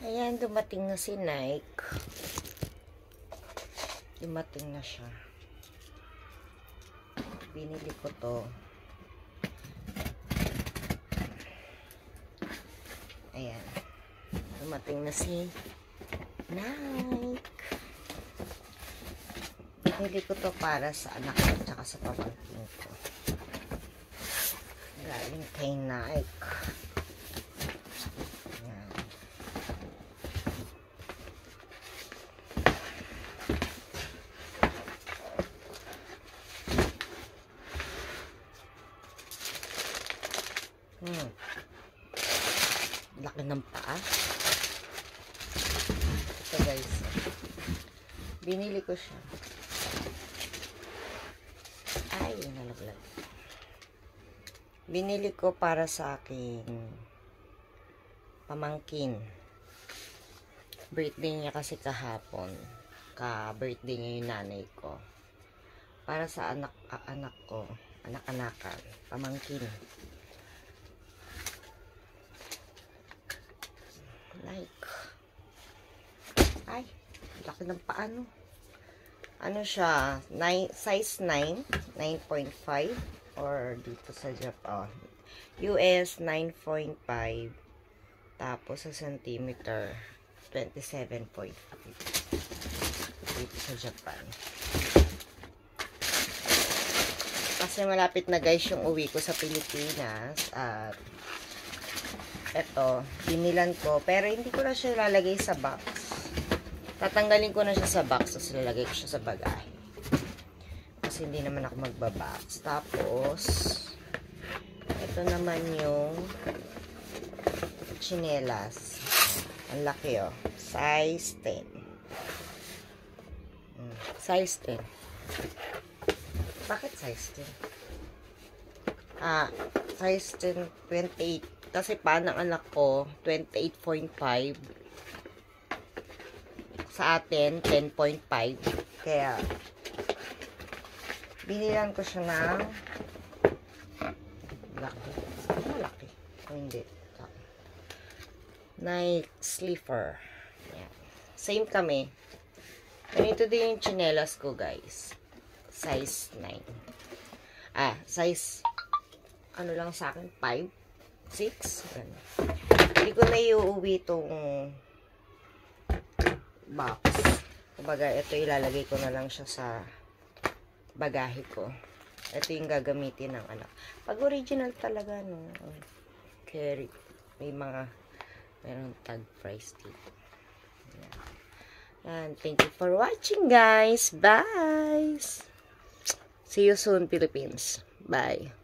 Ayan, dumating na si Nike. Dumating na siya. Binili ko to. Ayan. Dumating na si Nike. Binili ko to para sa anak ko at saka sa pamangkin ko. Galing kay Nike. Laki ng paa. Ito guys. Binili ko siya. Ay, nalaglag. Binili ko para sa aking pamangkin. Birthday niya kasi kahapon. Ka-birthday niya yung nanay ko. Para sa anak ko. Anak-anakan. Pamangkin. Like. Ay, laki ng paano. Ano siya? Size 9. 9.5. Or dito sa Japan. US 9.5. Tapos sa centimeter 27.5. Dito sa Japan. Kasi malapit na guys yung uwi ko sa Pilipinas. At eto, binilan ko. Pero hindi ko na siya lalagay sa box. Tatanggalin ko na siya sa box. Tapos lalagay ko siya sa bagahe. Kasi hindi naman ako magbabox. Tapos, ito naman yung chinelas. Ang laki oh. Size 10. Size 10. Bakit size 10? Size 10, 28. Kasi pa ng anak ko, 28.5. Sa atin, 10.5. Kaya, binilan ko siya ng laki. Malaki. O hindi. Nike sleeper. Yan. Same kami. Ganito din yung chinelas ko, guys. Size 9. Size, ano lang sa akin, 5. 6. Hindi ko na iuuwi itong box. Kumbaga, ito ilalagay ko na lang siya sa bagahe ko. Ito yung gagamitin ng anak. Pag original talaga, no? Carry. May mga mayroong tag price dito. And thank you for watching, guys. Bye! See you soon, Philippines. Bye!